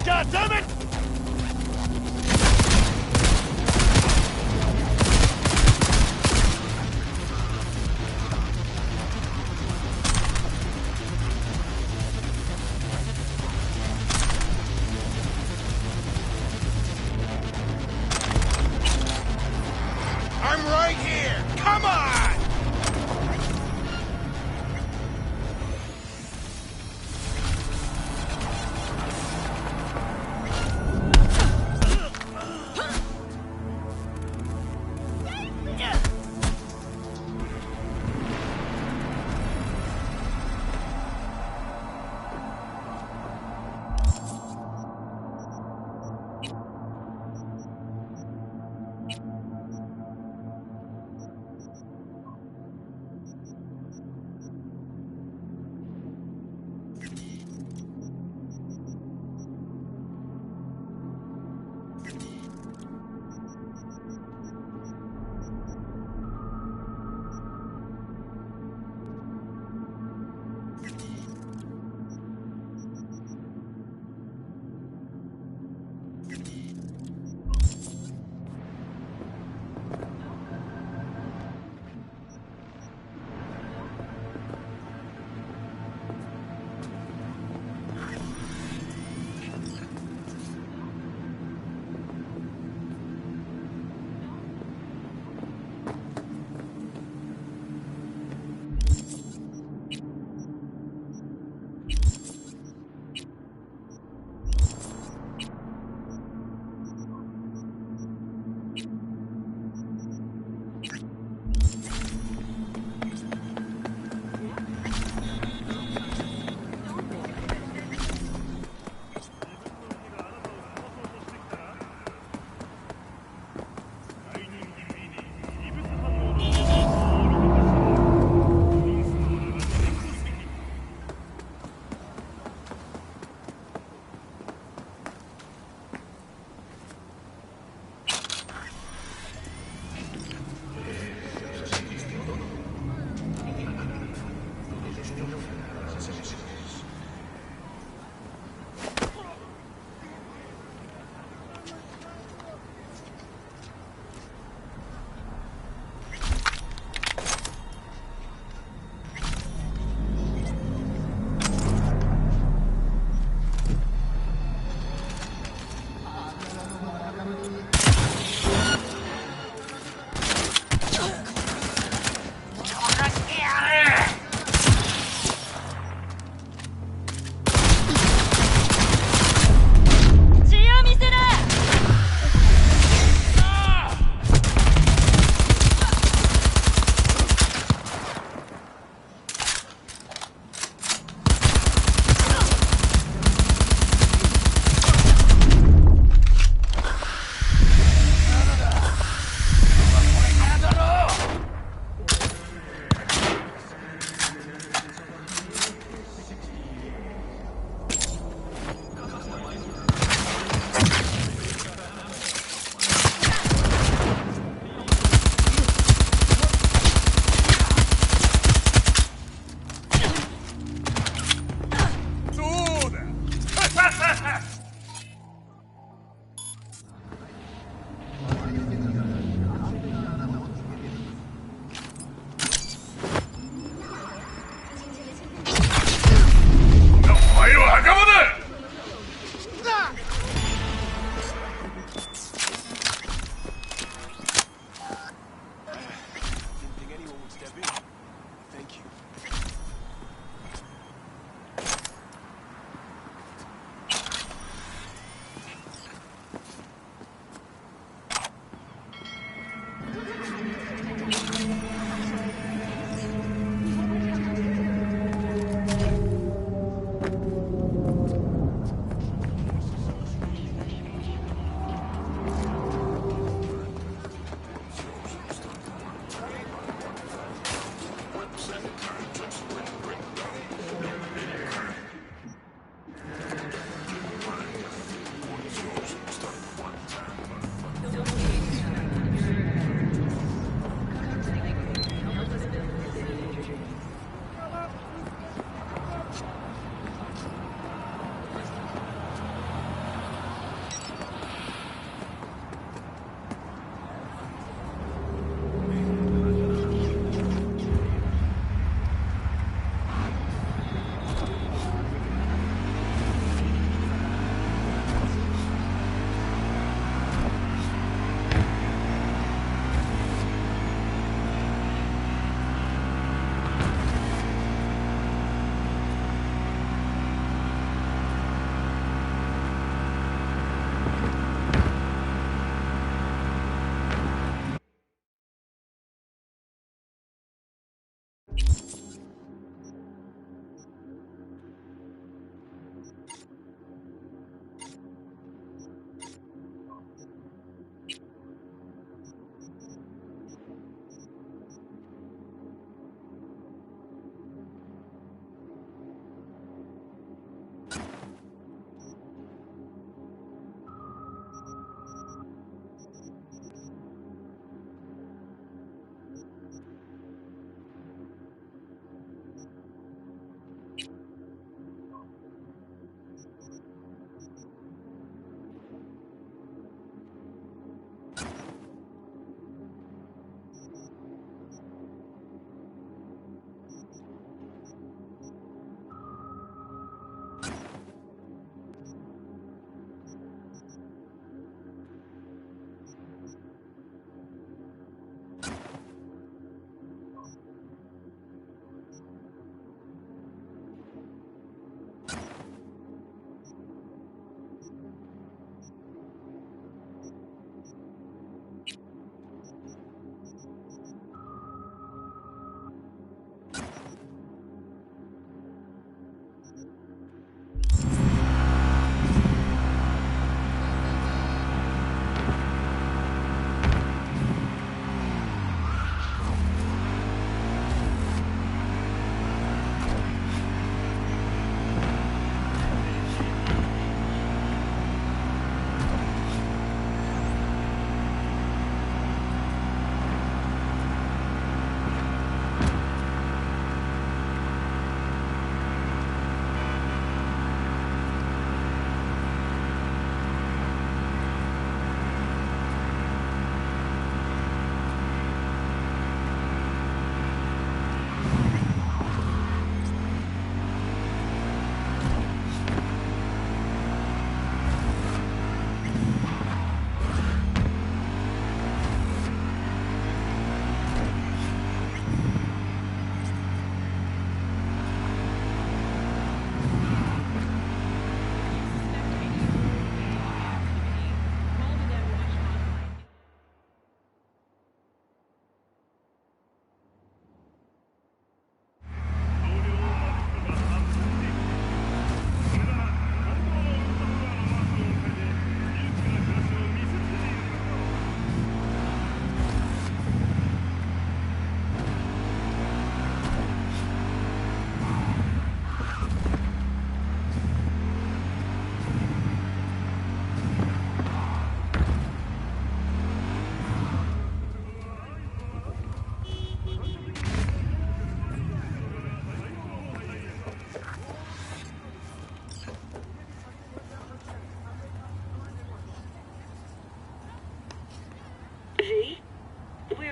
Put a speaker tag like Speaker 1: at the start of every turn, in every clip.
Speaker 1: goddammit!
Speaker 2: I'm right here! Come on!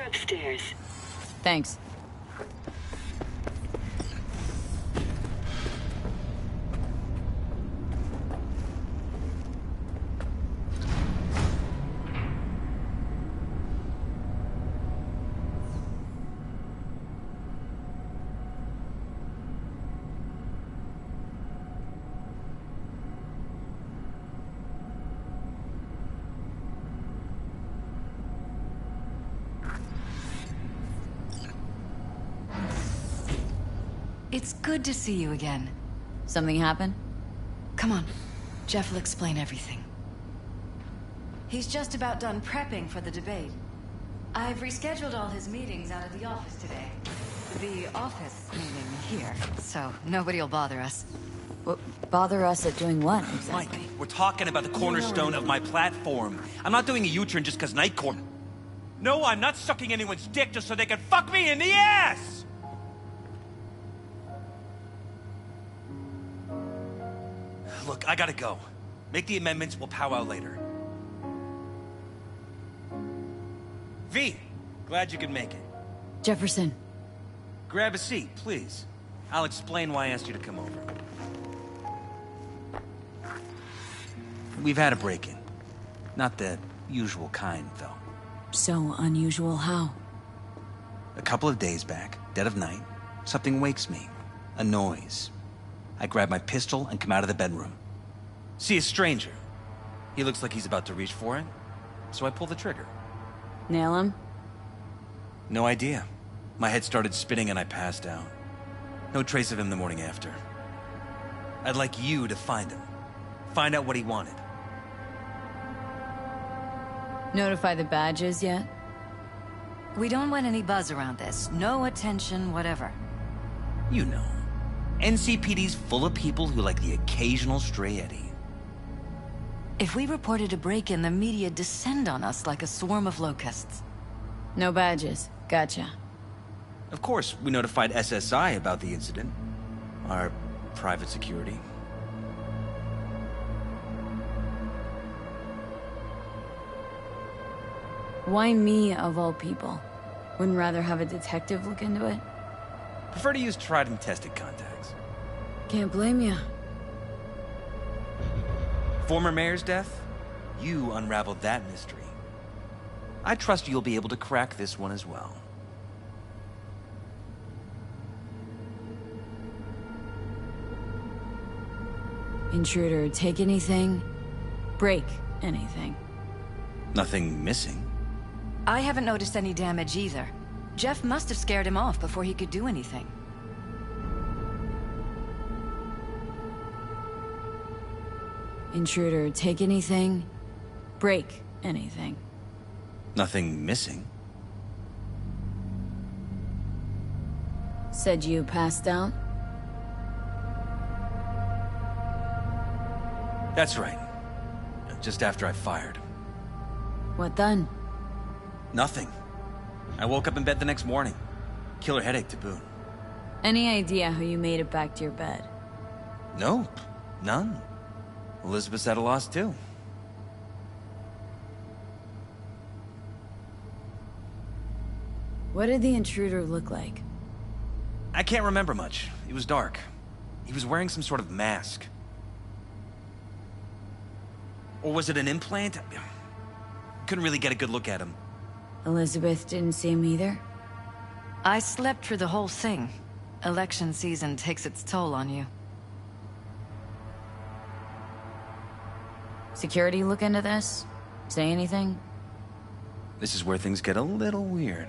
Speaker 1: upstairs.
Speaker 3: Thanks.
Speaker 4: It's good to see you again.
Speaker 3: Something happened?
Speaker 4: Come on. Jeff will explain everything. He's just about done prepping for the debate. I've rescheduled all his meetings out of the office today. The office meaning here, so nobody will bother us.
Speaker 3: Bother us at doing what, exactly?
Speaker 5: Mike, we're talking about the cornerstone of my platform. I'm not doing a U-turn just because Nightcore... No, I'm not sucking anyone's dick just so they can fuck me in the ass! Look, I gotta go. Make the amendments, we'll powwow later. V, glad you could make it.
Speaker 3: Jefferson.
Speaker 5: Grab a seat, please. I'll explain why I asked you to come over. We've had a break-in. Not the usual kind, though.
Speaker 3: So unusual how?
Speaker 5: A couple of days back, dead of night, something wakes me. A noise. I grab my pistol and come out of the bedroom. See a stranger. He looks like he's about to reach for it, so I pull the trigger.
Speaker 3: Nail him?
Speaker 5: No idea. My head started spinning and I passed out. No trace of him the morning after. I'd like you to find him. Find out what he wanted.
Speaker 3: Notify the badges yet?
Speaker 4: We don't want any buzz around this. No attention, whatever.
Speaker 5: You know. NCPD's full of people who like the occasional stray eddy.
Speaker 4: If we reported a break-in, the media descend on us like a swarm of locusts.
Speaker 3: No badges. Gotcha.
Speaker 5: Of course, we notified SSI about the incident. Our private security.
Speaker 3: Why me, of all people? Wouldn't rather have a detective look into it?
Speaker 5: Prefer to use tried and tested contacts.
Speaker 3: Can't blame ya.
Speaker 5: Former mayor's death? You unraveled that mystery. I trust you'll be able to crack this one as well.
Speaker 3: Intruder, take anything, break anything.
Speaker 5: Nothing missing.
Speaker 4: I haven't noticed any damage either. Jeff must have scared him off before he could do anything.
Speaker 3: Intruder, take anything, break anything.
Speaker 5: Nothing missing.
Speaker 3: Said you passed out?
Speaker 5: That's right. Just after I fired.
Speaker 3: What then?
Speaker 5: Nothing. I woke up in bed the next morning. Killer headache to boot.
Speaker 3: Any idea how you made it back to your bed?
Speaker 5: Nope. None. Elizabeth's at a loss too.
Speaker 3: What did the intruder look like?
Speaker 5: I can't remember much. It was dark. He was wearing some sort of mask. Or was it an implant? Couldn't really get a good look at him.
Speaker 3: Elizabeth didn't see him either?
Speaker 4: I slept through the whole thing. Election season takes its toll on you.
Speaker 3: Security look into this? Say anything?
Speaker 5: This is where things get a little weird.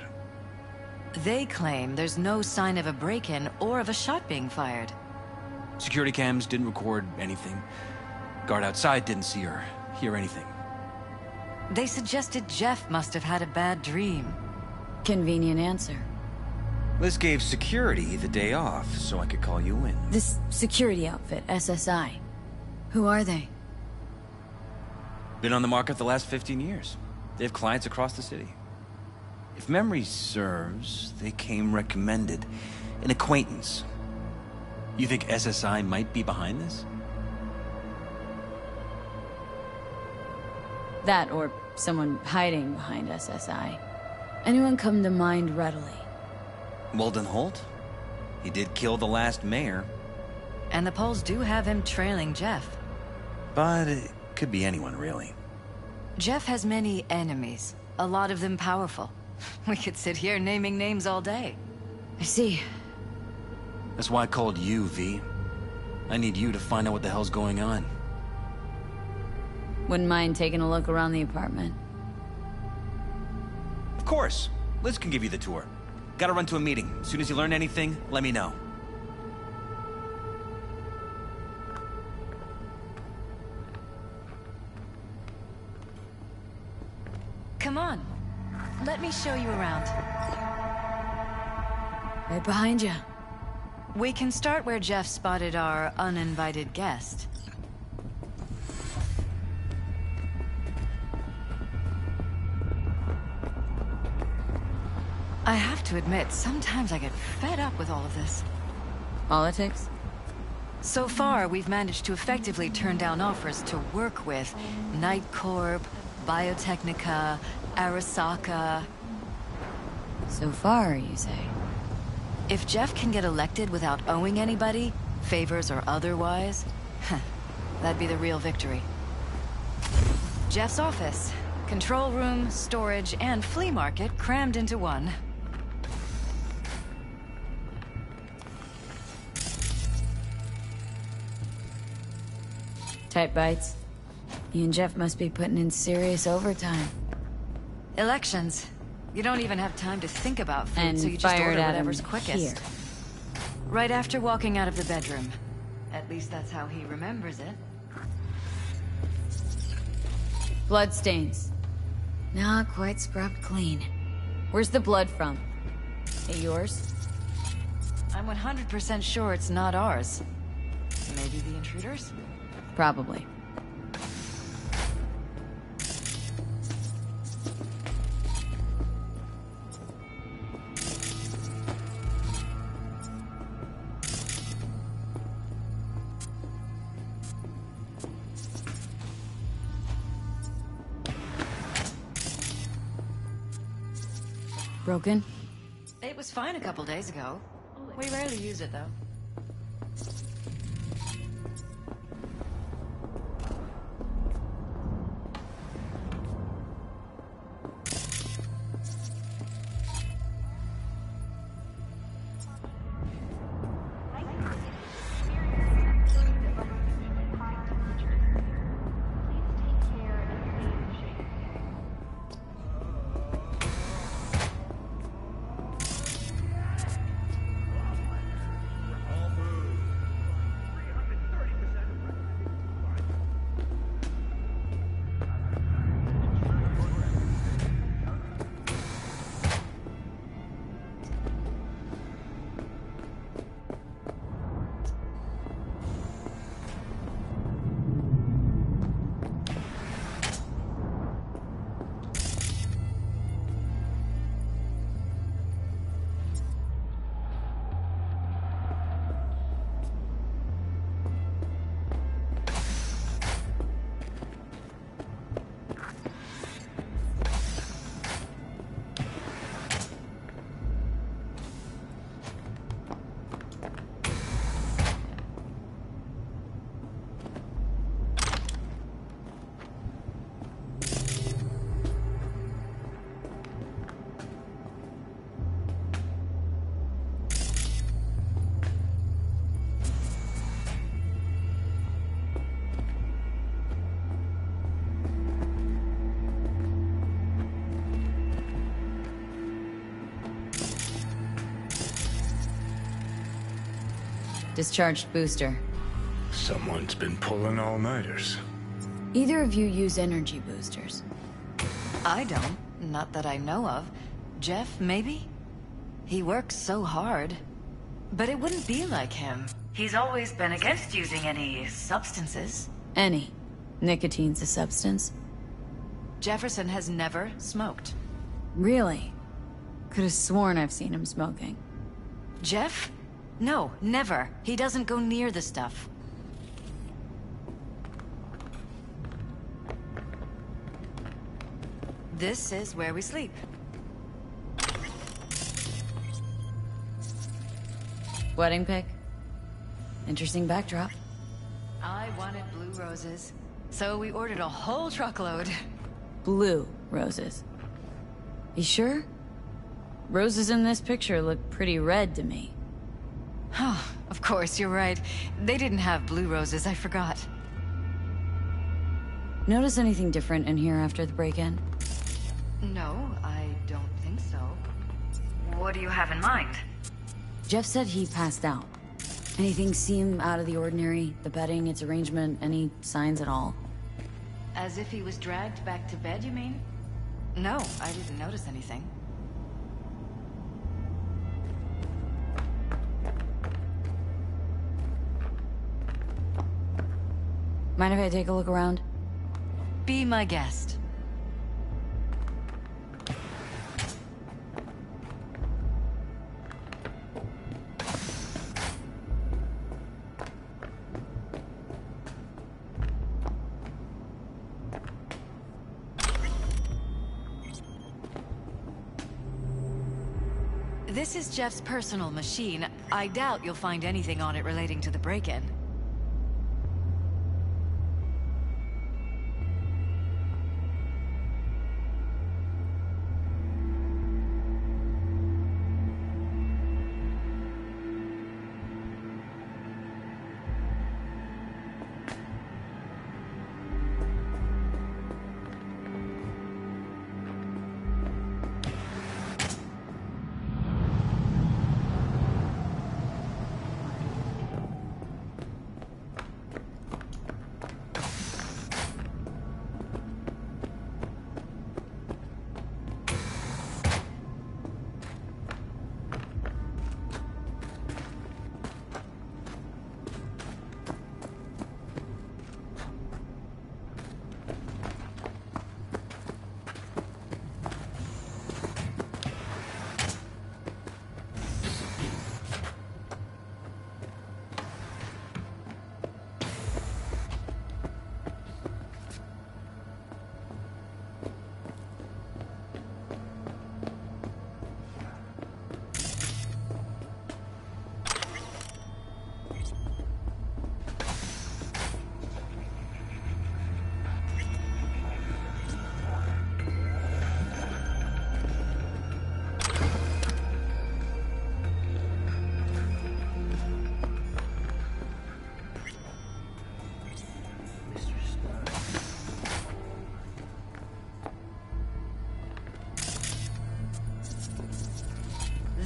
Speaker 4: They claim there's no sign of a break-in or of a shot being fired.
Speaker 5: Security cams didn't record anything. Guard outside didn't see or hear anything.
Speaker 4: They suggested Jeff must have had a bad dream.
Speaker 3: Convenient answer.
Speaker 5: Liz gave security the day off so I could call you in.
Speaker 3: This security outfit, SSI. Who are they?
Speaker 5: Been on the market the last 15 years. They have clients across the city. If memory serves, they came recommended. An acquaintance. You think SSI might be behind this?
Speaker 3: That or someone hiding behind SSI. Anyone come to mind readily?
Speaker 5: Walden Holt? He did kill the last mayor.
Speaker 4: And the polls do have him trailing Jeff.
Speaker 5: But it could be anyone, really.
Speaker 4: Jeff has many enemies, a lot of them powerful. We could sit here naming names all day.
Speaker 3: I see.
Speaker 5: That's why I called you, V. I need you to find out what the hell's going on.
Speaker 3: Wouldn't mind taking a look around the apartment.
Speaker 5: Of course. Liz can give you the tour. Gotta run to a meeting. As soon as you learn anything, let me know.
Speaker 4: Come on. Let me show you around.
Speaker 3: Right behind you.
Speaker 4: We can start where Jeff spotted our uninvited guest. I have to admit, sometimes I get fed up with all of this.
Speaker 3: Politics?
Speaker 4: So far, we've managed to effectively turn down offers to work with Night Corp, Biotechnica, Arasaka.
Speaker 3: So far, you say?
Speaker 4: If Jeff can get elected without owing anybody, favors or otherwise, that'd be the real victory. Jeff's office. Control room, storage, and flea market crammed into one.
Speaker 3: Tight bites. You and Jeff must be putting in serious overtime.
Speaker 4: Elections. You don't even have time to think about food,
Speaker 3: And
Speaker 4: so you just
Speaker 3: fired
Speaker 4: order
Speaker 3: at
Speaker 4: whatever's
Speaker 3: him
Speaker 4: quickest.
Speaker 3: here.
Speaker 4: Right after walking out of the bedroom. At least that's how he remembers it.
Speaker 3: Bloodstains. Not quite scrubbed clean. Where's the blood from? It yours?
Speaker 4: I'm 100% sure it's not ours. Maybe the intruders?
Speaker 3: Probably. Broken?
Speaker 4: It was fine a couple days ago. We rarely use it, though.
Speaker 3: Discharged booster.
Speaker 2: Someone's been pulling all-nighters.
Speaker 3: Either of you use energy boosters?
Speaker 4: I don't. Not that I know of. Jeff, maybe? He works so hard. But it wouldn't be like him. He's always been against using any substances.
Speaker 3: Any. Nicotine's a substance?
Speaker 4: Jefferson has never smoked.
Speaker 3: Really? Could have sworn I've seen him smoking.
Speaker 4: Jeff? No, never. He doesn't go near the stuff. This is where we sleep.
Speaker 3: Wedding pic? Interesting backdrop.
Speaker 4: I wanted blue roses, so we ordered a whole truckload.
Speaker 3: Blue roses. You sure? Roses in this picture look pretty red to me.
Speaker 4: Oh, of course, you're right. They didn't have blue roses, I forgot.
Speaker 3: Notice anything different in here after the break-in?
Speaker 4: No, I don't think so. What do you have in mind?
Speaker 3: Jeff said he passed out. Anything seem out of the ordinary? The bedding, its arrangement, any signs at all?
Speaker 4: As if he was dragged back to bed, you mean? No, I didn't notice anything.
Speaker 3: Mind if I take a look around?
Speaker 4: Be my guest. This is Jeff's personal machine. I doubt you'll find anything on it relating to the break-in.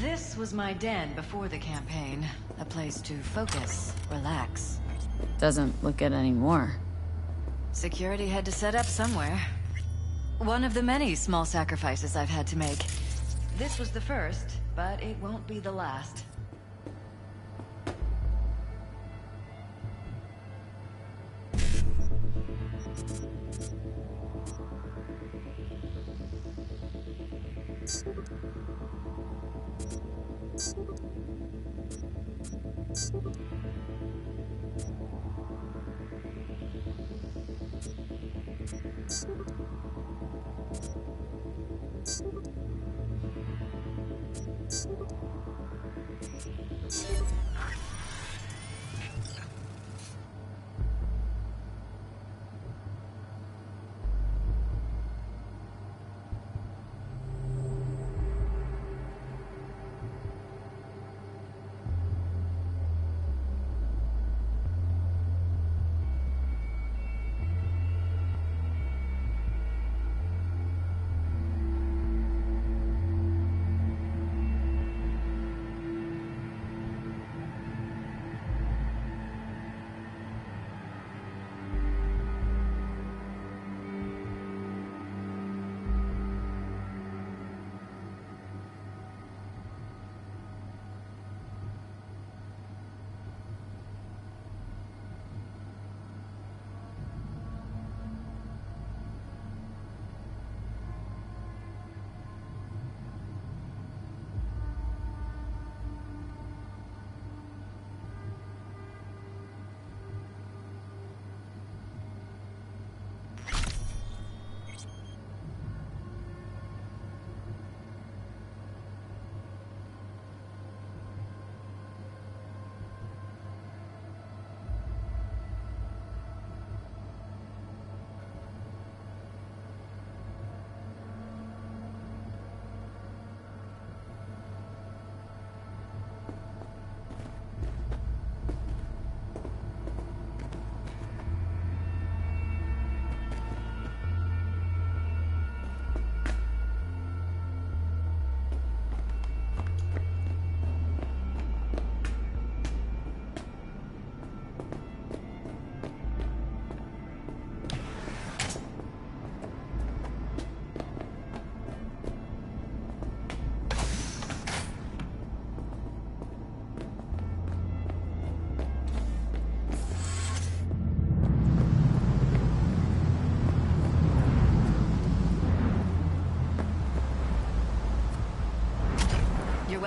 Speaker 4: This was my den before the campaign. A place to focus, relax.
Speaker 3: Doesn't look it anymore.
Speaker 4: Security had to set up somewhere. One of the many small sacrifices I've had to make. This was the first, but it won't be the last.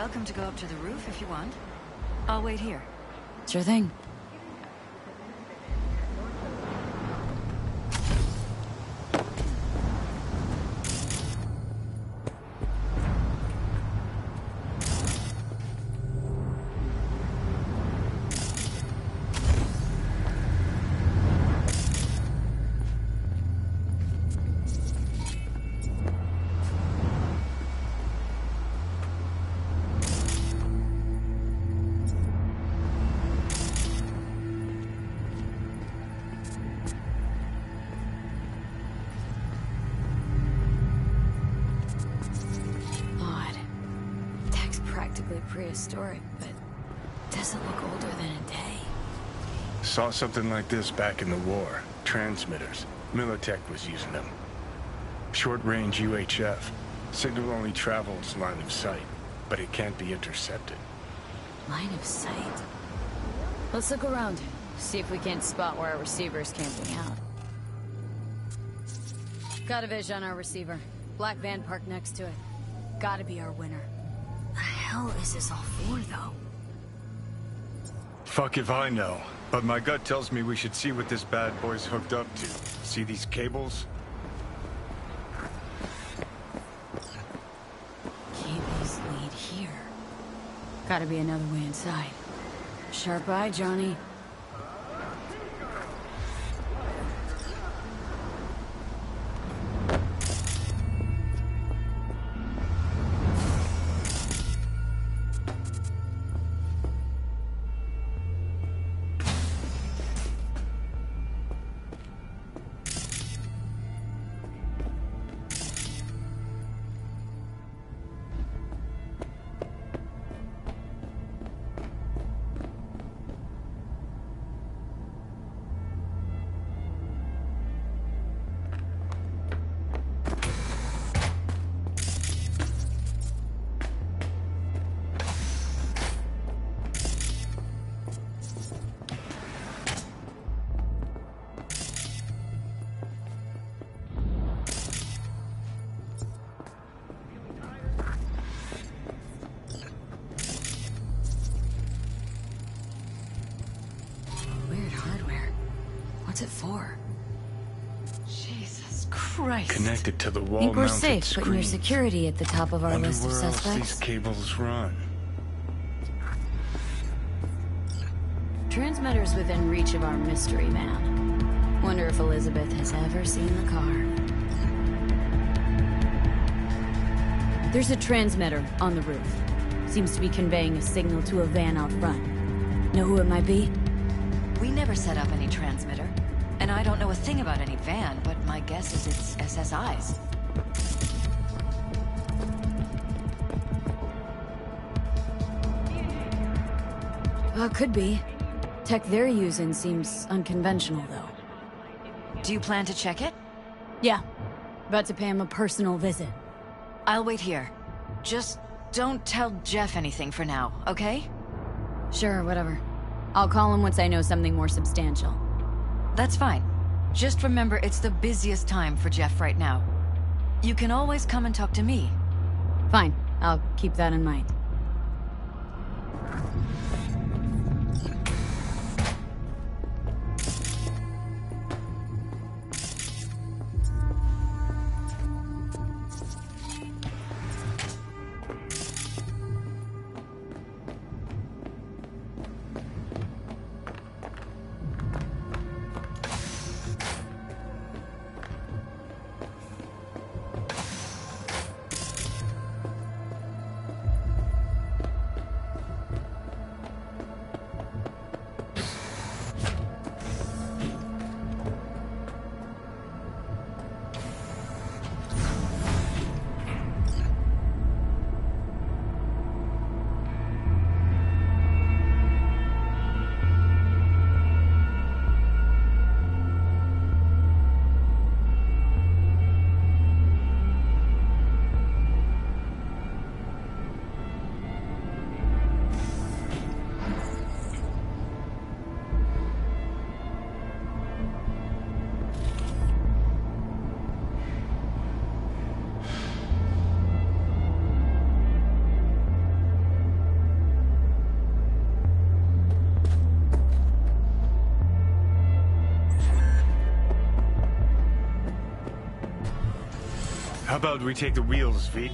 Speaker 4: welcome to go up to the roof if you want. I'll wait here.
Speaker 3: Sure thing. Prehistoric, but doesn't look older than a day.
Speaker 2: Saw something like this back in the war. Transmitters. Militech was using them. Short-range UHF. Signal only travels line of sight, but it can't be intercepted.
Speaker 3: Line of sight? Let's look around. See if we can't spot where our receiver's camping out. Got a vision on our receiver. Black van parked next to it. Gotta be our winner. The hell is this all for, though?
Speaker 1: Fuck if I know. But my gut tells me we should see what this bad boy's hooked up to. See these cables?
Speaker 3: Cables lead here. Gotta be another way inside. Sharp eye, Johnny. What's it for?
Speaker 4: Jesus Christ.
Speaker 2: Connected to the
Speaker 3: Think
Speaker 2: wall-mounted
Speaker 3: we're safe putting your
Speaker 2: screens.
Speaker 3: security at the top of our
Speaker 2: Wonder
Speaker 3: list of
Speaker 2: where else
Speaker 3: suspects?
Speaker 2: these cables run.
Speaker 3: Transmitter's within reach of our mystery van. Wonder if Elizabeth has ever seen the car. There's a transmitter on the roof. Seems to be conveying a signal to a van out front. Know who it might be?
Speaker 4: We never set up any transmitter. And I don't know a thing about any van, but my guess is it's SSI's.
Speaker 3: Could be. Tech they're using seems unconventional, though.
Speaker 4: Do you plan to check it?
Speaker 3: Yeah. About to pay him a personal visit.
Speaker 4: I'll wait here. Just don't tell Jeff anything for now, okay?
Speaker 3: Sure, whatever. I'll call him once I know something more substantial.
Speaker 4: That's fine. Just remember it's the busiest time for Jeff right now. You can always come and talk to me.
Speaker 3: Fine. I'll keep that in mind.
Speaker 1: How about we take the wheels, V?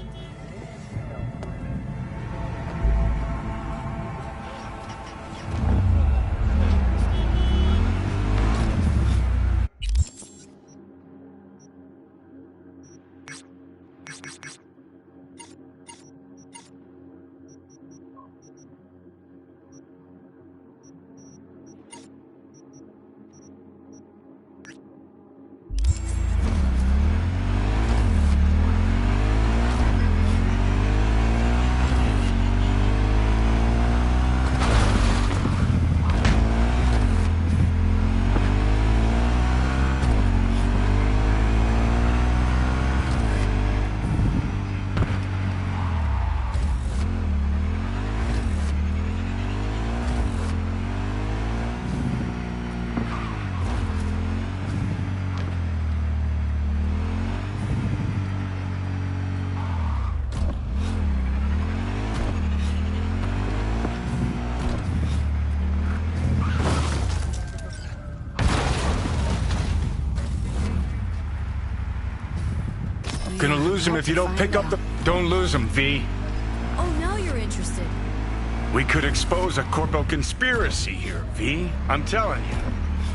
Speaker 2: Gonna lose him if you don't pick up the... Don't lose him, V.
Speaker 3: Oh, now you're interested.
Speaker 2: We could expose a Corpo conspiracy here, V. I'm telling you.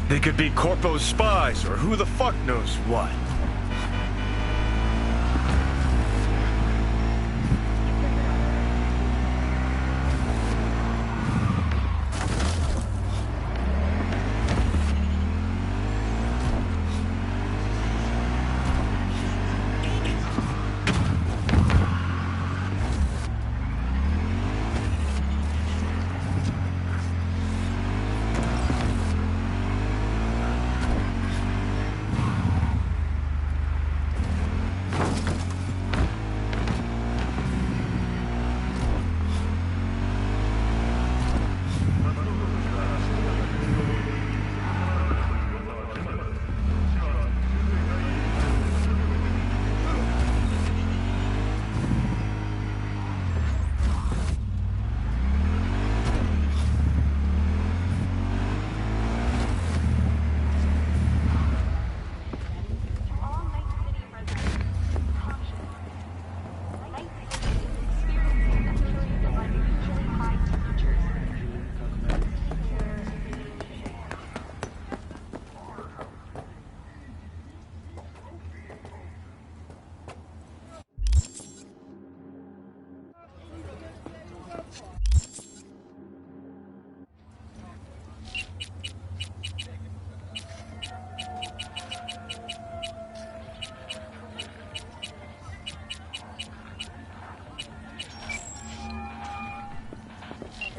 Speaker 2: They could be Corpo's spies, or who the fuck knows what.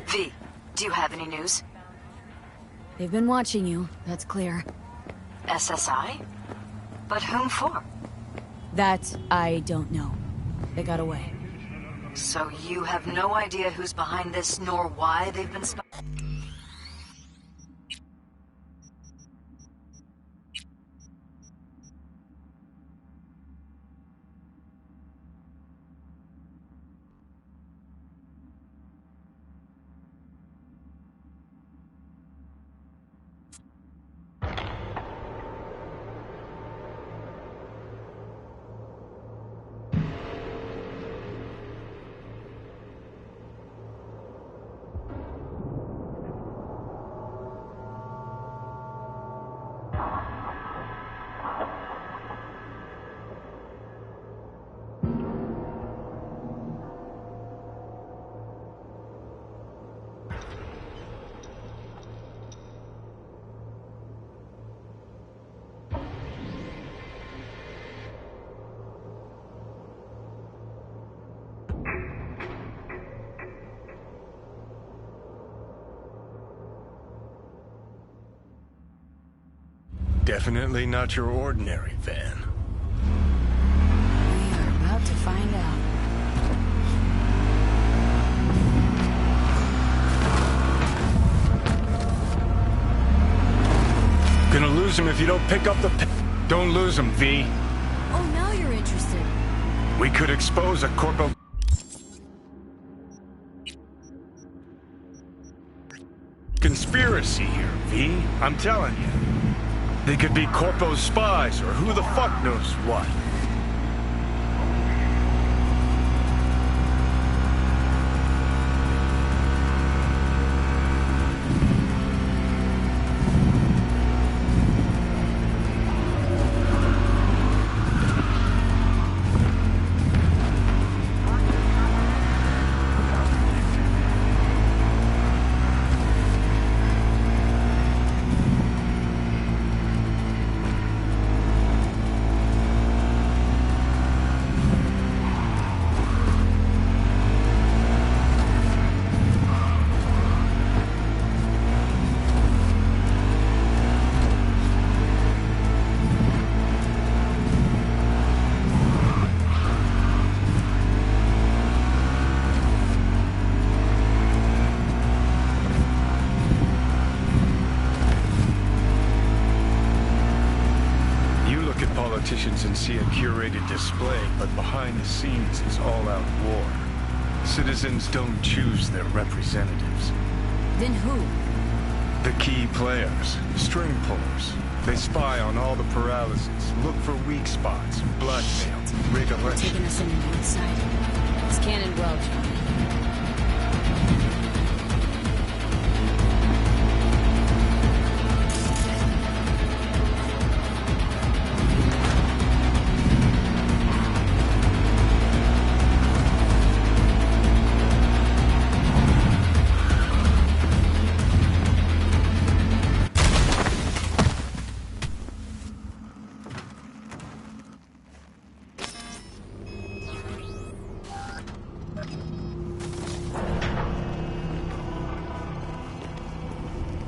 Speaker 4: V, do you have any news?
Speaker 3: They've been watching you, that's clear.
Speaker 4: SSI? But whom for?
Speaker 3: That I don't know. They got away.
Speaker 4: So you have no idea who's behind this, nor why they've been spying?
Speaker 2: Definitely not your ordinary van.
Speaker 3: We are about to find out.
Speaker 2: Gonna lose him if you don't pick up the... Don't lose him, V.
Speaker 3: Oh, now you're interested.
Speaker 2: We could expose a Corpo... conspiracy here, V. I'm telling you. They could be Corpo's spies, or who the fuck knows what.
Speaker 1: politicians and see a curated display, but behind the scenes is all-out war. Citizens don't choose their representatives.
Speaker 3: Then who?
Speaker 1: The key players, string pullers. They spy on all the paralyses, look for weak spots, blackmail, rig elections.
Speaker 3: Taking us in the inside. It's Cannon well, John.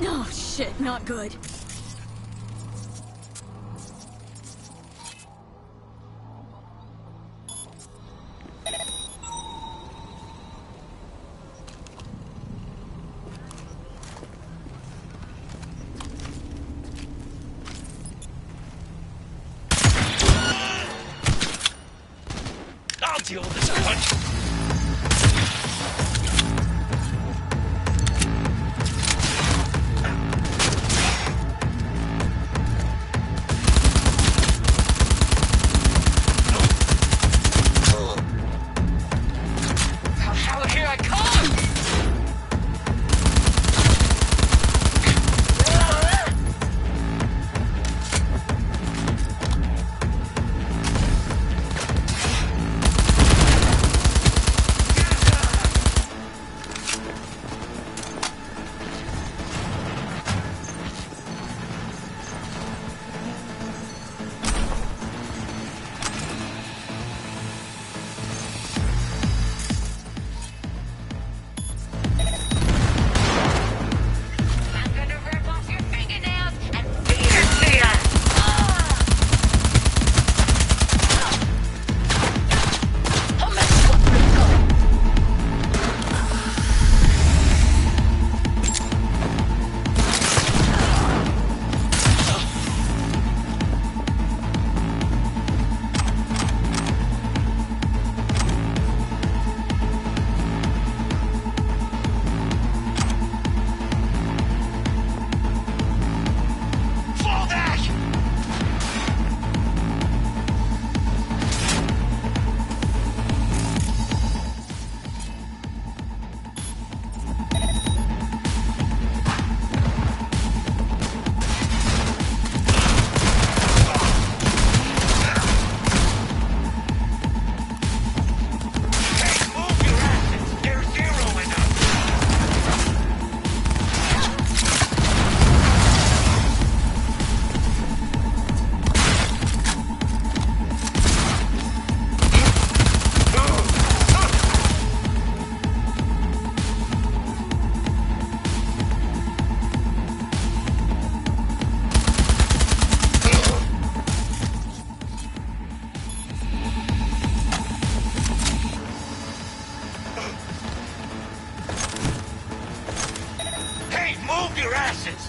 Speaker 3: Oh, shit, not good.
Speaker 5: I'll deal with this punch.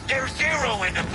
Speaker 6: There's zero in them.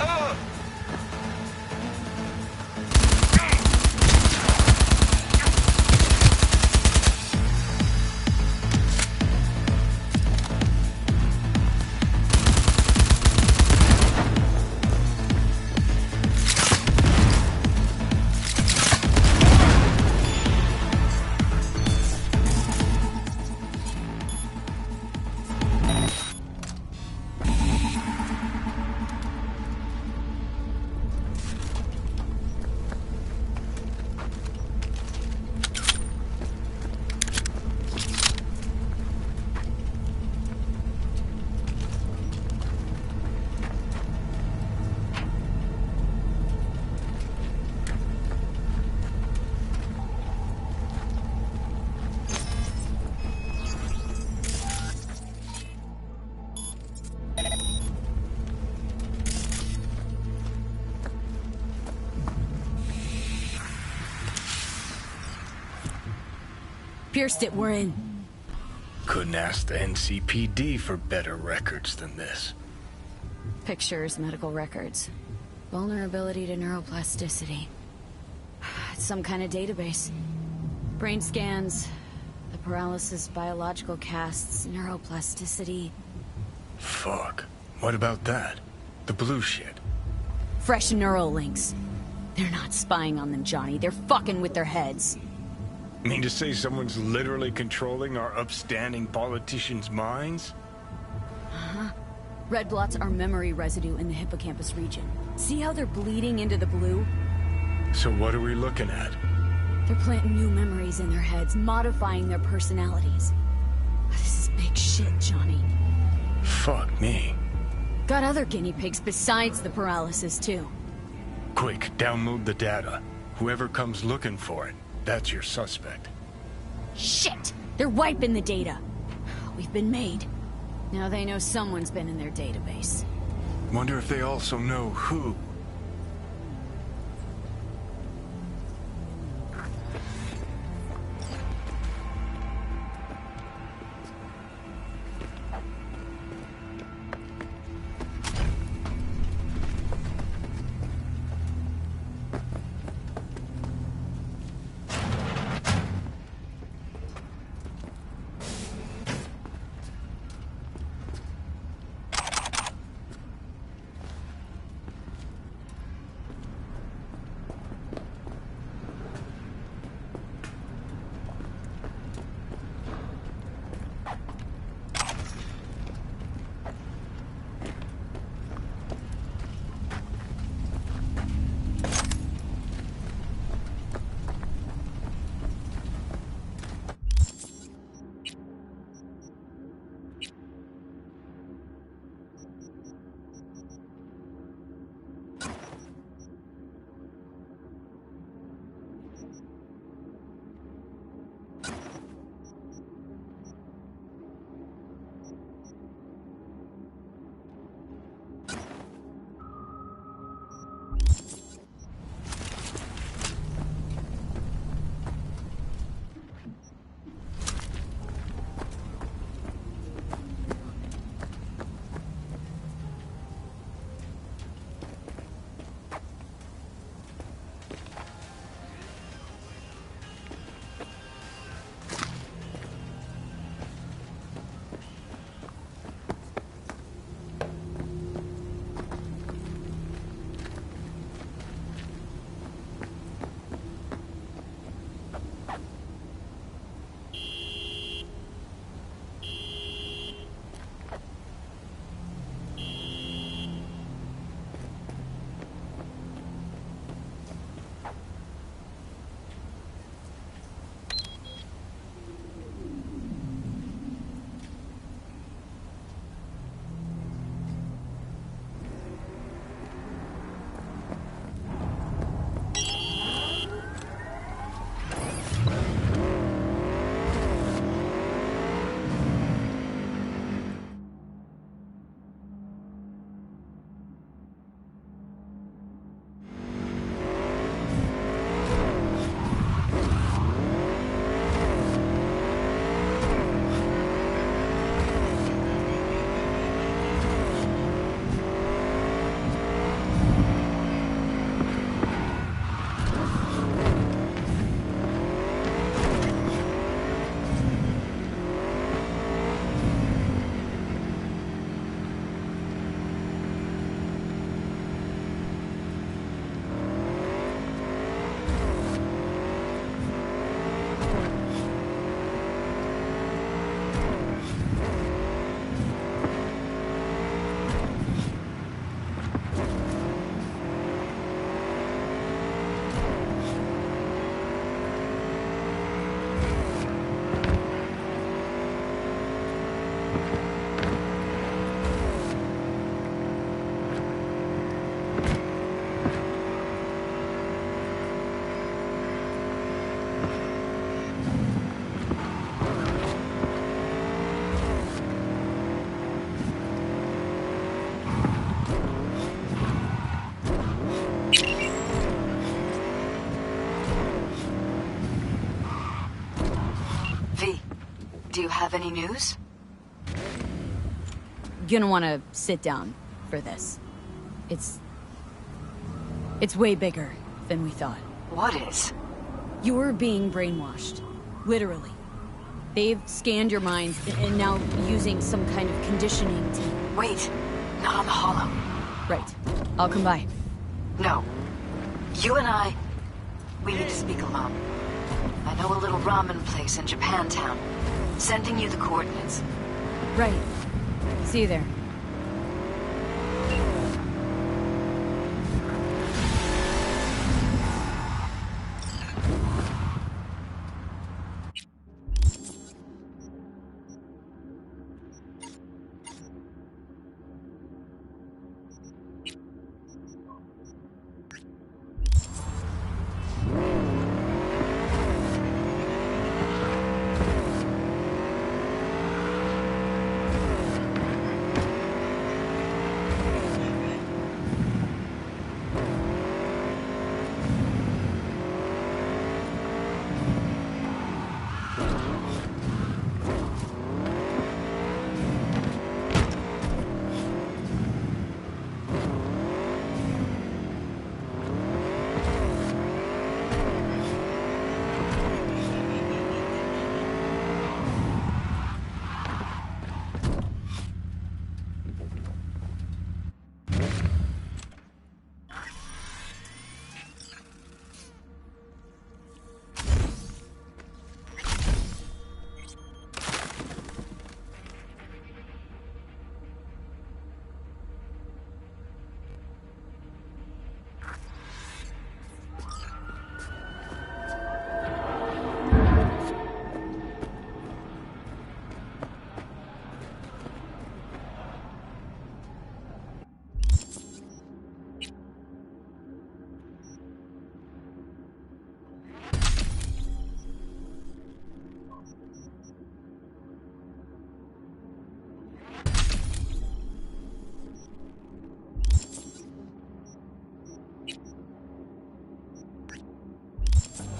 Speaker 3: Pierced it, we're in.
Speaker 2: Couldn't ask the NCPD for better records than this.
Speaker 3: Pictures, medical records. Vulnerability to neuroplasticity. It's some kind of database. Brain scans, the paralysis biological casts, neuroplasticity.
Speaker 2: Fuck. What about that? The blue shit.
Speaker 3: Fresh neural links. They're not spying on them, Johnny. They're fucking with their heads.
Speaker 2: Mean to say someone's literally controlling our upstanding politicians' minds?
Speaker 3: Uh-huh. Red blots are memory residue in the hippocampus region. See how they're bleeding into the blue?
Speaker 2: So what are we looking at?
Speaker 3: They're planting new memories in their heads, modifying their personalities. This is big shit, Johnny.
Speaker 2: Fuck me.
Speaker 3: Got other guinea pigs besides the paralysis, too.
Speaker 2: Quick, download the data. Whoever comes looking for it, that's your suspect.
Speaker 3: Shit! They're wiping the data. We've been made. Now they know someone's been in their database.
Speaker 2: Wonder if they also know who.
Speaker 4: Do you have any news?
Speaker 3: Gonna wanna sit down for this. It's way bigger than we thought.
Speaker 4: What is?
Speaker 3: You're being brainwashed. Literally. They've scanned your minds and now using some kind of conditioning to...
Speaker 4: Wait, not on the Hollow.
Speaker 3: Right. I'll come by.
Speaker 4: No. You and I, we need to speak alone. I know a little ramen place in Japantown. Sending you the coordinates.
Speaker 3: Right. See you there.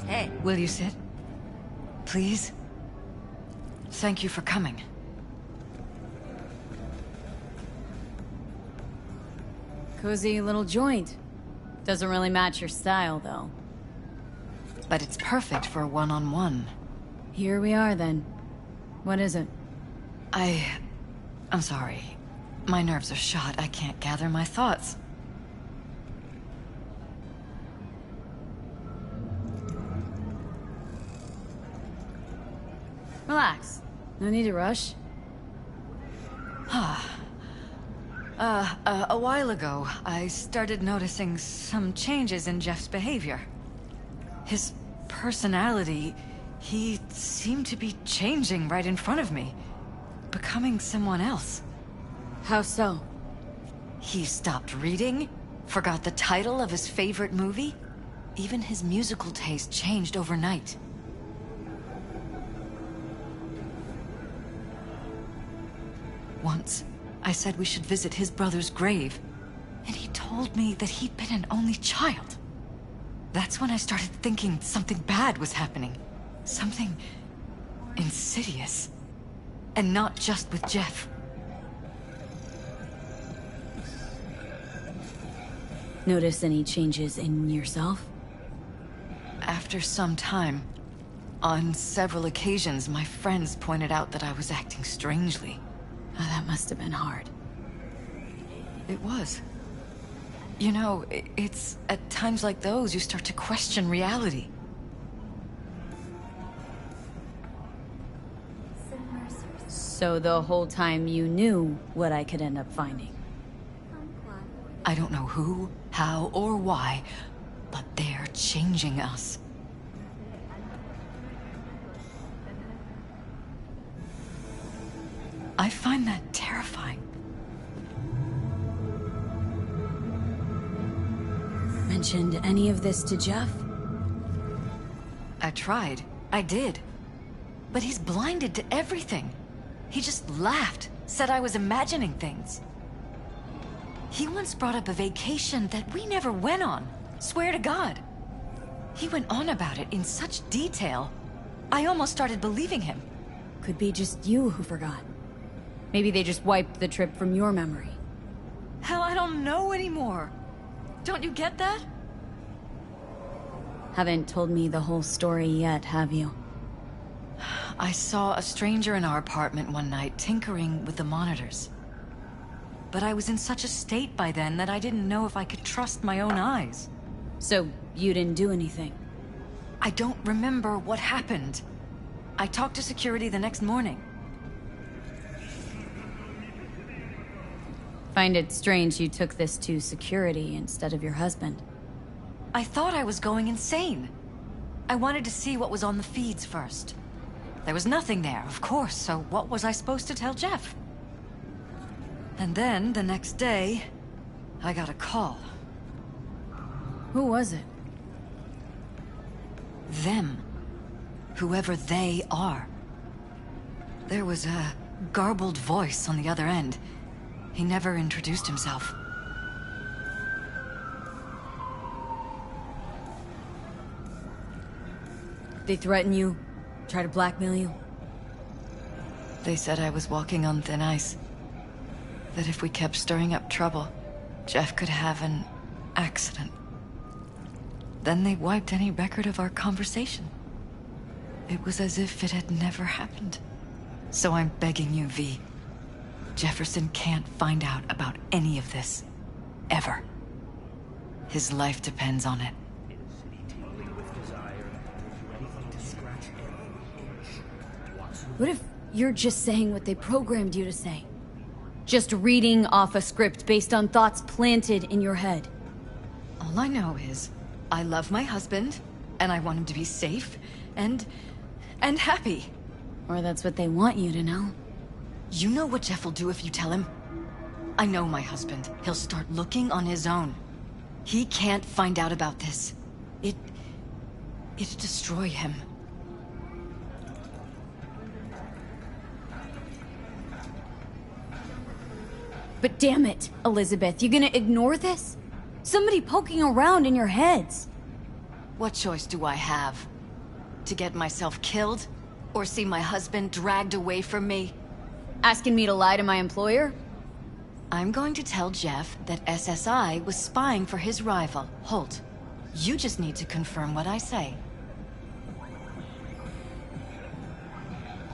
Speaker 4: Hey. Will you sit? Please? Thank you for coming.
Speaker 3: Cozy little joint. Doesn't really match your style, though.
Speaker 4: But it's perfect for a one-on-one.
Speaker 3: Here we are, then. What is it?
Speaker 4: I'm sorry. My nerves are shot. I can't gather my thoughts.
Speaker 3: Relax. No need to rush.
Speaker 4: A while ago, I started noticing some changes in Jeff's behavior. His personality, he seemed to be changing right in front of me. Becoming someone else.
Speaker 3: How so?
Speaker 4: He stopped reading, forgot the title of his favorite movie. Even his musical taste changed overnight. Once, I said we should visit his brother's grave, and he told me that he'd been an only child. That's when I started thinking something bad was happening. Something insidious. And not just with Jeff.
Speaker 3: Notice any changes in yourself?
Speaker 4: After some time, on several occasions, my friends pointed out that I was acting strangely.
Speaker 3: Oh, that must have been hard.
Speaker 4: It was. You know, it's at times like those you start to question reality.
Speaker 3: So the whole time you knew what I could end up finding?
Speaker 4: I don't know who, how, or why, but they're changing us. I find that terrifying.
Speaker 3: Mentioned any of this to Jeff?
Speaker 4: I tried. I did. But he's blinded to everything. He just laughed, said I was imagining things. He once brought up a vacation that we never went on. Swear to God. He went on about it in such detail. I almost started believing him.
Speaker 3: Could be just you who forgot. Maybe they just wiped the trip from your memory.
Speaker 4: Hell, I don't know anymore. Don't you get that?
Speaker 3: Haven't told me the whole story yet, have you?
Speaker 4: I saw a stranger in our apartment one night tinkering with the monitors. But I was in such a state by then that I didn't know if I could trust my own eyes.
Speaker 3: So, you didn't do anything?
Speaker 4: I don't remember what happened. I talked to security the next morning.
Speaker 3: Find it strange you took this to security instead of your husband.
Speaker 4: I thought I was going insane. I wanted to see what was on the feeds first. There was nothing there, of course, so what was I supposed to tell Jeff? And then, the next day, I got a call.
Speaker 3: Who was it?
Speaker 4: Them. Whoever they are. There was a garbled voice on the other end. He never introduced himself.
Speaker 3: They threaten you? Try to blackmail you?
Speaker 4: They said I was walking on thin ice. That if we kept stirring up trouble, Jeff could have an accident. Then they wiped any record of our conversation. It was as if it had never happened. So I'm begging you, V. Jefferson can't find out about any of this. Ever. His life depends on it.
Speaker 3: What if you're just saying what they programmed you to say? Just reading off a script based on thoughts planted in your head?
Speaker 4: All I know is, I love my husband, and I want him to be safe, and happy.
Speaker 3: Or that's what they want you to know.
Speaker 4: You know what Jeff will do if you tell him? I know my husband. He'll start looking on his own. He can't find out about this. It'd destroy him.
Speaker 3: But damn it, Elizabeth, you gonna ignore this? Somebody poking around in your heads.
Speaker 4: What choice do I have? To get myself killed? Or see my husband dragged away from me?
Speaker 3: Asking me to lie to my employer?
Speaker 4: I'm going to tell Jeff that SSI was spying for his rival, Holt. You just need to confirm what I say.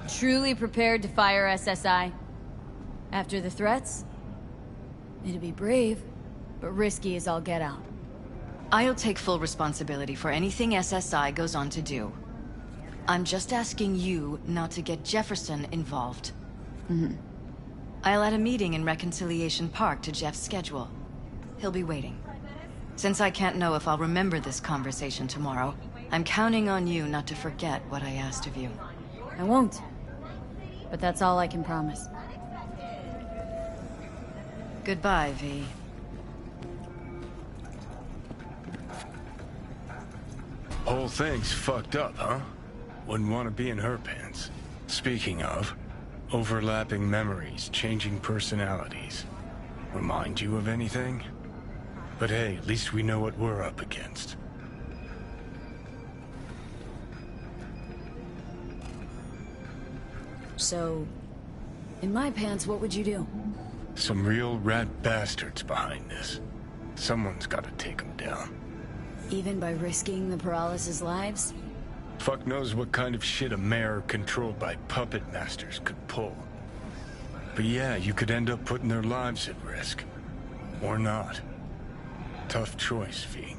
Speaker 3: Truly prepared to fire SSI? After the threats? It'd be brave, but risky as all get out.
Speaker 4: I'll take full responsibility for anything SSI goes on to do. I'm just asking you not to get Jefferson involved. I'll add a meeting in Reconciliation Park to Jeff's schedule. He'll be waiting. Since I can't know if I'll remember this conversation tomorrow, I'm counting on you not to forget what I asked of you.
Speaker 3: I won't. But that's all I can promise.
Speaker 4: Goodbye, V.
Speaker 2: Whole thing's fucked up, huh? Wouldn't want to be in her pants. Speaking of, overlapping memories, changing personalities. Remind you of anything? But hey, at least we know what we're up against.
Speaker 3: So, in my pants, what would you do?
Speaker 2: Some real rat bastards behind this. Someone's gotta take them down.
Speaker 3: Even by risking the Paralysis' lives?
Speaker 2: Fuck knows what kind of shit a mayor controlled by puppet masters could pull. But yeah, you could end up putting their lives at risk. Or not. Tough choice, V.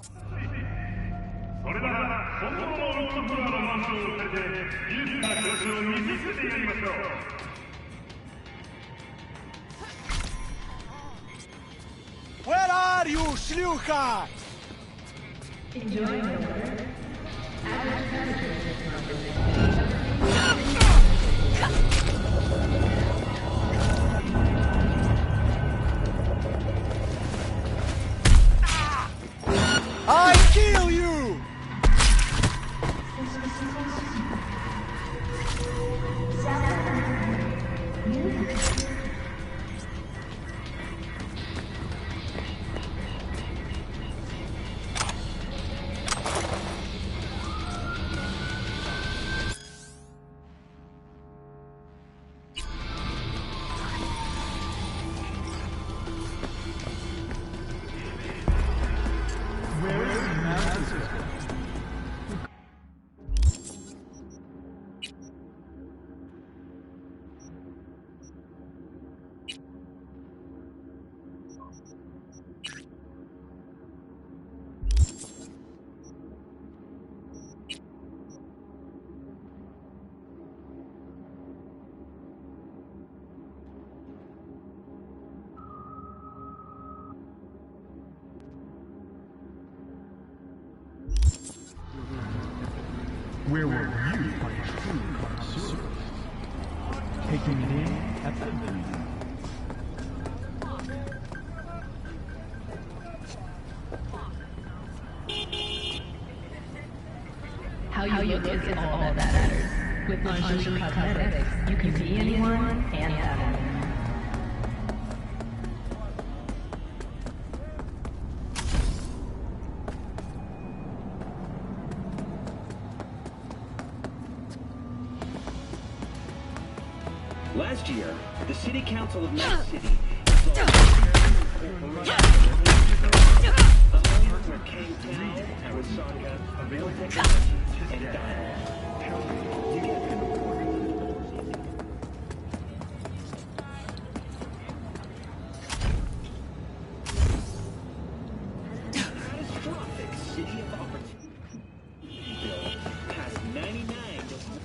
Speaker 7: それなら本当のロットプラのマンションを借りて優雅な暮らしを見せてやりましょう。
Speaker 8: Where are you, шлюха? I kill you!
Speaker 9: Where will you find true connoisseurs? Taking it in at the beginning.
Speaker 10: How you look is all that matters. With Lingerie Cosmetics, you can be anyone and have anyone.
Speaker 11: Last year, the City Council of Night City installed a home where Kang Tao, Arasaka, Avail Technologies, and Diamond together. Catastrophic City of Opportunity bill passed 99 to 1.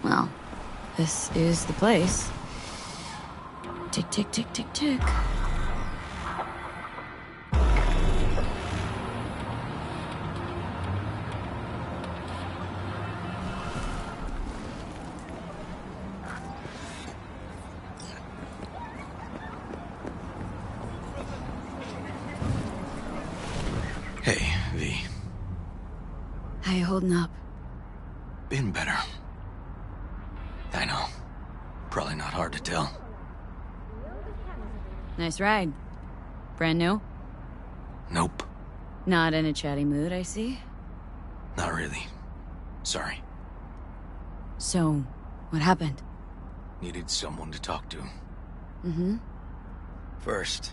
Speaker 3: Well, this is the place. Tick, tick, tick, tick, tick.
Speaker 12: Hey, V.
Speaker 3: How you holding up?
Speaker 12: Been better. I know. Probably not hard to tell.
Speaker 3: Nice ride. Brand new?
Speaker 12: Nope.
Speaker 3: Not in a chatty mood, I see.
Speaker 12: Not really. Sorry.
Speaker 3: So, what happened?
Speaker 12: Needed someone to talk to.
Speaker 3: Mm-hmm.
Speaker 12: First,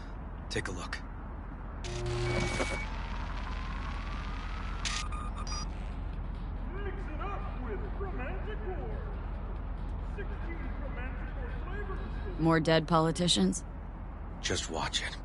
Speaker 12: take a look.
Speaker 3: More dead politicians?
Speaker 12: Just watch it.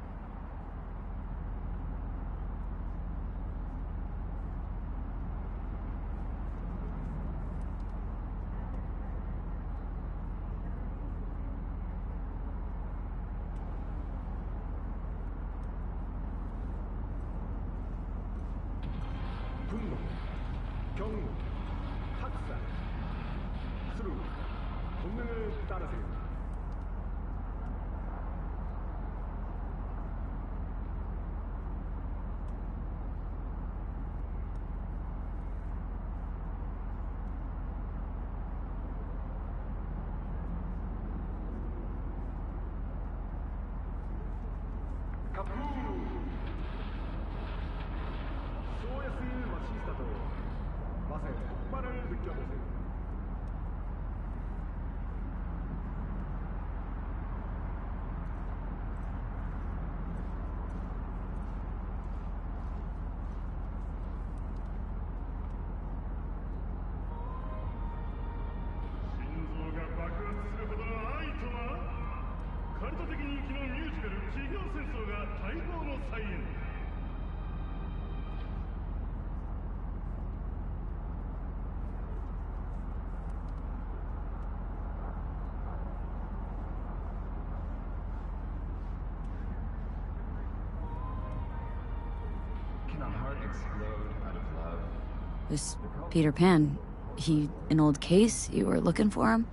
Speaker 3: This Peter Pan, he an old case? You were looking for him?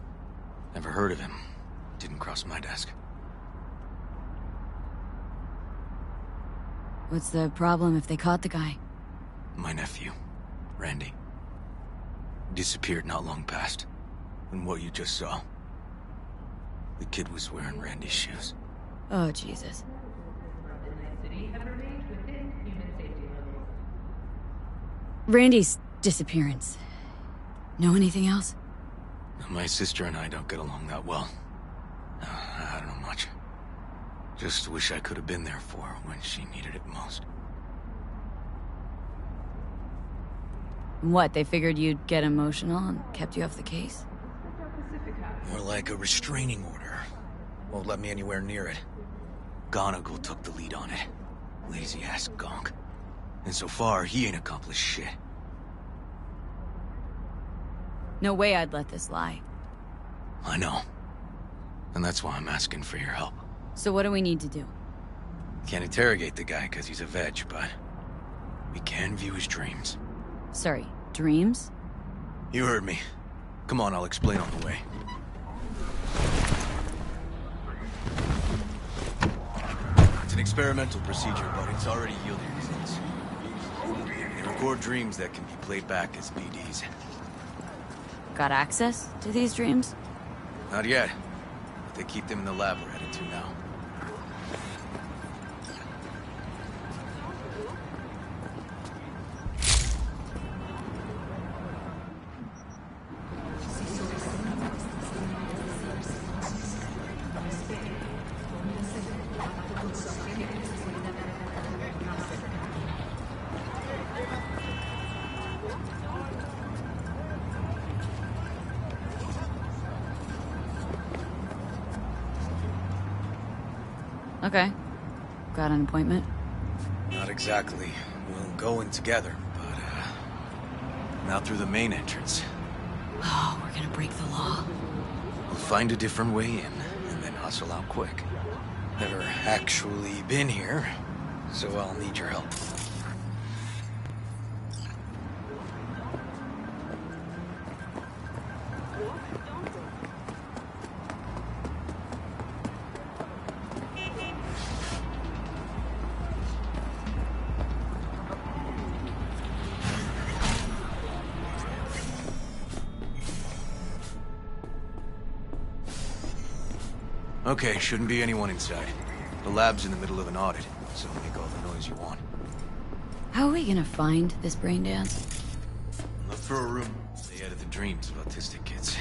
Speaker 12: Never heard of him. Didn't cross my desk.
Speaker 3: What's the problem if they caught the guy?
Speaker 12: My nephew, Randy. Disappeared not long past. And what you just saw. The kid was wearing Randy's shoes.
Speaker 3: Oh, Jesus. Randy's disappearance. Know anything else?
Speaker 12: My sister and I don't get along that well. I don't know much. Just wish I could have been there for her when she needed it most.
Speaker 3: What, they figured you'd get emotional and kept you off the case?
Speaker 12: More like a restraining order. Won't let me anywhere near it. Gonigal took the lead on it. Lazy-ass gonk. And so far, he ain't accomplished shit.
Speaker 3: No way I'd let this lie.
Speaker 12: I know. And that's why I'm asking for your help.
Speaker 3: So what do we need to do?
Speaker 12: Can't interrogate the guy because he's a veg, but we can view his dreams.
Speaker 3: Sorry, dreams?
Speaker 12: You heard me. Come on, I'll explain on the way. It's an experimental procedure, but it's already yielded results. They record dreams that can be played back as VDs.
Speaker 3: Got access to these dreams?
Speaker 12: Not yet. But they keep them in the lab we're headed to now.
Speaker 3: Okay. Got an appointment?
Speaker 12: Not exactly. We'll go in together, but, not through the main entrance.
Speaker 3: Oh, we're gonna break the law.
Speaker 12: We'll find a different way in, and then hustle out quick. Never actually been here, so I'll need your help. Okay, shouldn't be anyone inside. The lab's in the middle of an audit, so make all the noise you want.
Speaker 3: How are we gonna find this brain dance?
Speaker 12: Look for a room. They edit the dreams of autistic kids.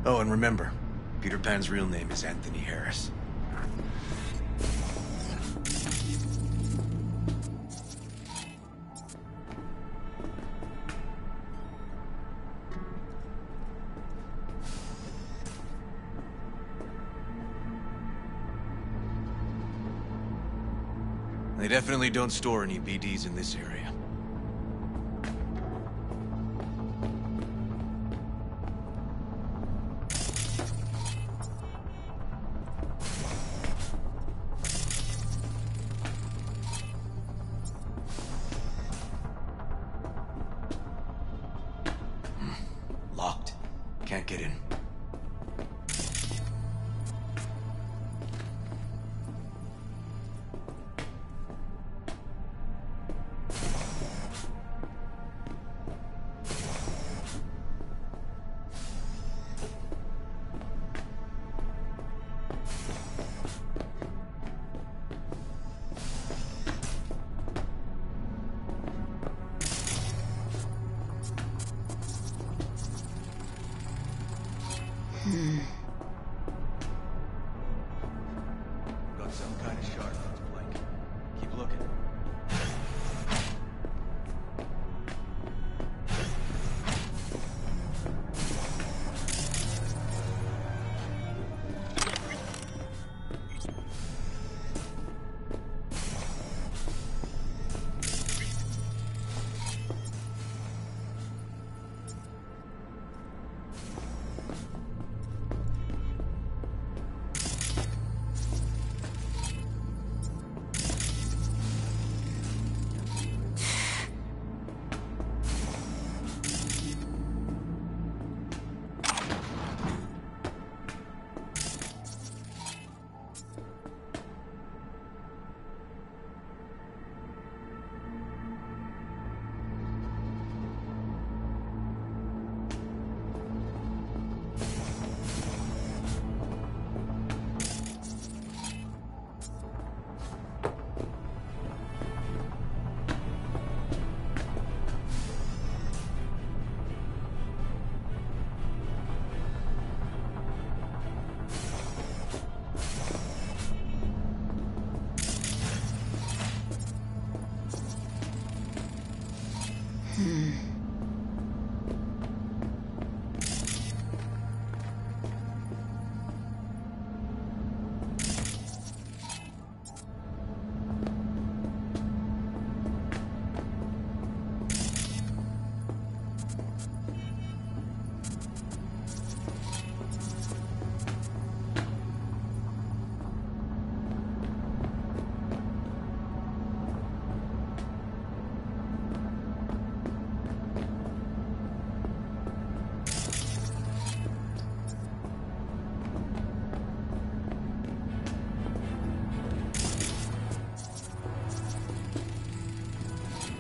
Speaker 12: Oh, and remember, Peter Pan's real name is Anthony Harris. They definitely don't store any BDs in this area. Locked. Can't get in. Got some kind of shard on its blank. Keep looking.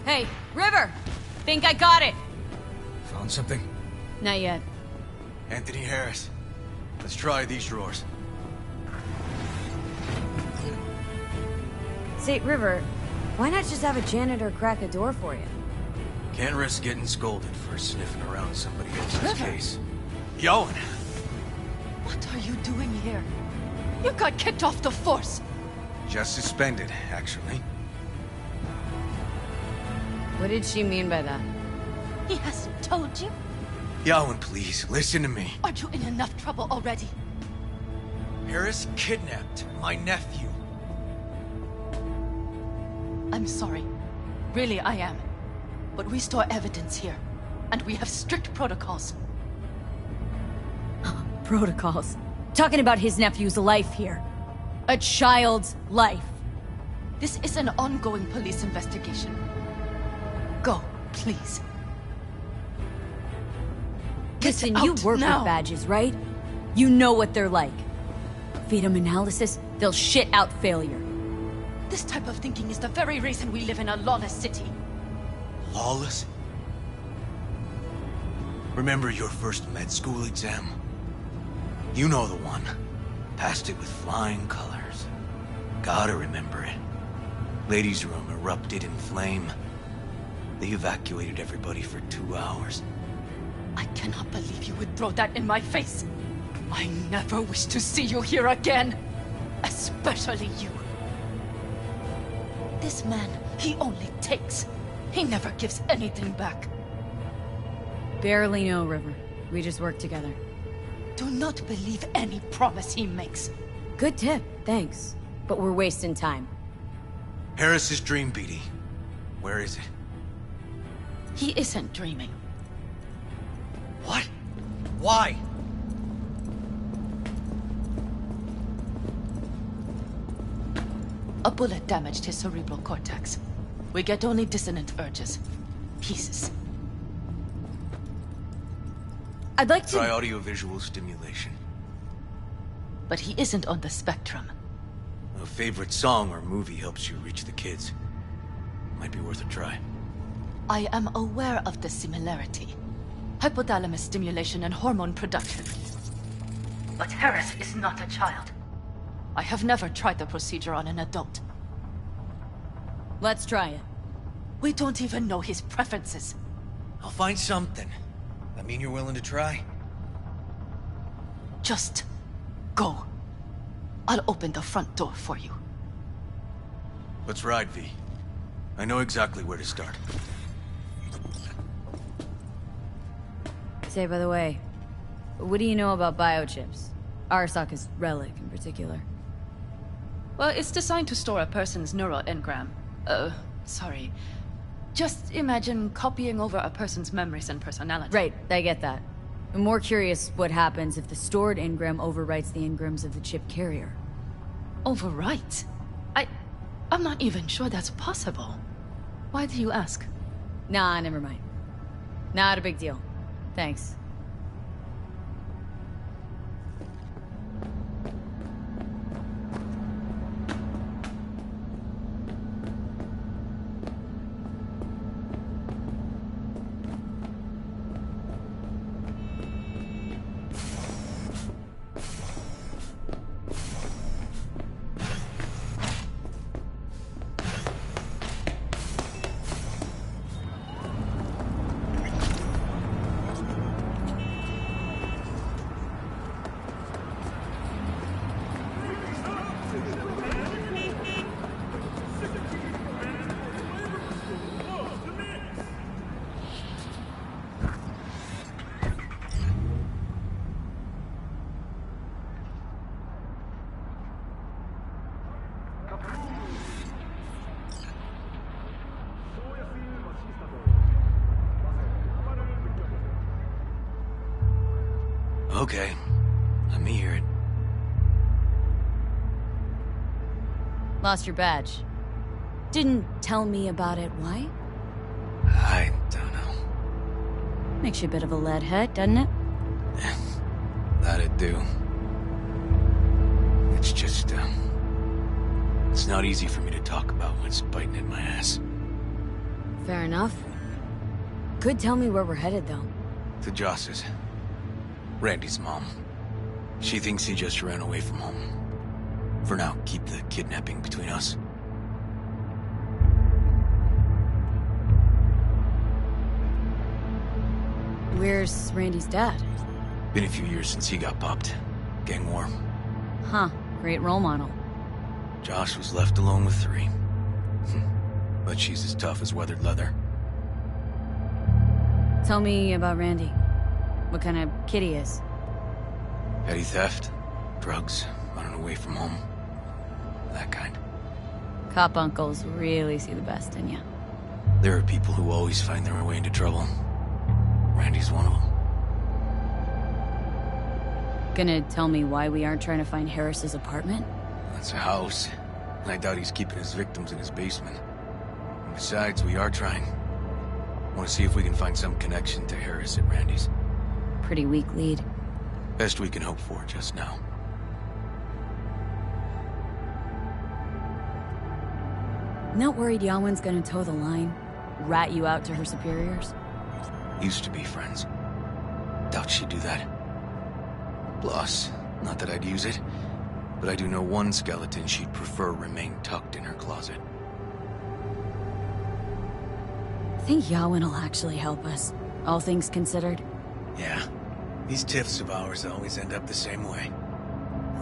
Speaker 3: Hey, River! Think I got it!
Speaker 12: Found something?
Speaker 3: Not yet.
Speaker 12: Anthony Harris. Let's try these drawers.
Speaker 3: Say, River, why not just have a janitor crack a door for you?
Speaker 12: Can't risk getting scolded for sniffing around somebody else's
Speaker 13: River.
Speaker 12: case. Yowen!
Speaker 13: What are you doing here? You got kicked off the force.
Speaker 12: Just suspended, actually.
Speaker 3: What did she mean by that?
Speaker 13: He hasn't told you?
Speaker 12: Yowen, please, listen to me.
Speaker 13: Are you in enough trouble already?
Speaker 12: Harris kidnapped my nephew.
Speaker 13: I'm sorry. Really, I am. But we store evidence here. And we have strict protocols.
Speaker 3: Protocols. Talking about his nephew's life here. A child's life.
Speaker 13: This is an ongoing police investigation. Go, please.
Speaker 3: Listen, you work with badges, right? You know what they're like. Feed them analysis, they'll shit out failure.
Speaker 13: This type of thinking is the very reason we live in a lawless city.
Speaker 12: Lawless? Remember your first med school exam? You know the one. Passed it with flying colors. Gotta remember it. Ladies' room erupted in flame. They evacuated everybody for 2 hours.
Speaker 13: I cannot believe you would throw that in my face. I never wish to see you here again. Especially you. This man, he only takes. He never gives anything back.
Speaker 3: Barely know, River. We just work together.
Speaker 13: Do not believe any promise he makes.
Speaker 3: Good tip, thanks. But we're wasting time.
Speaker 12: Harris's dream, BD. Where is it?
Speaker 13: He isn't dreaming.
Speaker 12: What? Why?
Speaker 13: A bullet damaged his cerebral cortex. We get only dissonant urges. Pieces.
Speaker 3: I'd like to...
Speaker 12: Try audiovisual stimulation.
Speaker 13: But he isn't on the spectrum.
Speaker 12: A favorite song or movie helps you reach the kids. Might be worth a try.
Speaker 13: I am aware of the similarity. Hypothalamus stimulation and hormone production. But Harris is not a child. I have never tried the procedure on an adult.
Speaker 3: Let's try it.
Speaker 13: We don't even know his preferences.
Speaker 12: I'll find something. I mean you're willing to try?
Speaker 13: Just go. I'll open the front door for you.
Speaker 12: Let's ride, V. I know exactly where to start.
Speaker 3: Say, by the way, what do you know about biochips? Arasaka's relic in particular.
Speaker 13: Well, it's designed to store a person's neural engram. Sorry. Just imagine copying over a person's memories and personality.
Speaker 3: Right, I get that. I'm more curious what happens if the stored engram overwrites the engrams of the chip carrier.
Speaker 13: Overwrite? I'm not even sure that's possible. Why do you ask?
Speaker 3: Nah, never mind. Not a big deal. Thanks.
Speaker 12: Okay. Let me hear it.
Speaker 3: Lost your badge. Didn't tell me about it. Why?
Speaker 12: I don't know.
Speaker 3: Makes you a bit of a lead head, doesn't it?
Speaker 12: That'd do. It's just, it's not easy for me to talk about what's biting in my ass.
Speaker 3: Fair enough. Could tell me where we're headed, though.
Speaker 12: To Joss's. Randy's mom. She thinks he just ran away from home. For now, keep the kidnapping between us.
Speaker 3: Where's Randy's dad?
Speaker 12: Been a few years since he got popped. Gang war.
Speaker 3: Huh. Great role model.
Speaker 12: Josh was left alone with 3. But she's as tough as weathered leather.
Speaker 3: Tell me about Randy. What kind of kid he is.
Speaker 12: Petty theft, drugs, running away from home. That kind.
Speaker 3: Cop uncles really see the best in you.
Speaker 12: There are people who always find their way into trouble. Randy's one of them.
Speaker 3: Gonna tell me why we aren't trying to find Harris's apartment?
Speaker 12: That's a house. And I doubt he's keeping his victims in his basement. And besides, we are trying. Want to see if we can find some connection to Harris at Randy's.
Speaker 3: Pretty weak lead.
Speaker 12: Best we can hope for just now.
Speaker 3: Not worried Yawen's gonna toe the line? Rat you out to her superiors?
Speaker 12: Used to be friends. Doubt she'd do that. Plus, not that I'd use it, But I do know one skeleton she'd prefer remain tucked in her closet.
Speaker 3: I think Yawin will actually help us, all things considered.
Speaker 12: Yeah. These tiffs of ours always end up the same way.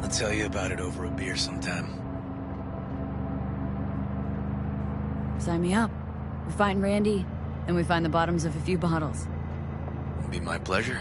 Speaker 12: I'll tell you about it over a beer sometime.
Speaker 3: Sign me up. We find Randy, and we find the bottoms of a few bottles.
Speaker 12: It'd be my pleasure.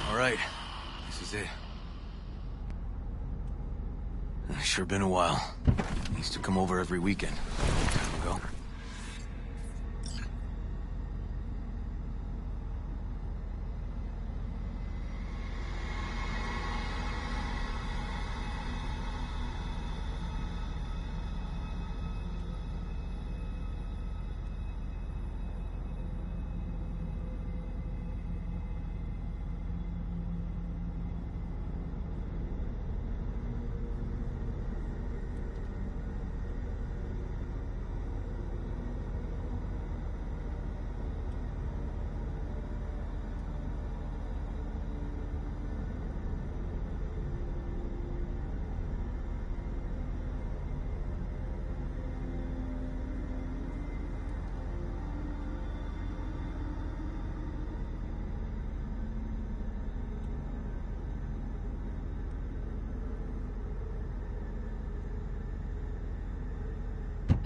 Speaker 12: All right, this is it. It's sure been a while. I used to come over every weekend. Time ago.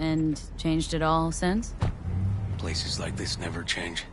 Speaker 3: And changed it all since?
Speaker 12: Places like this never change.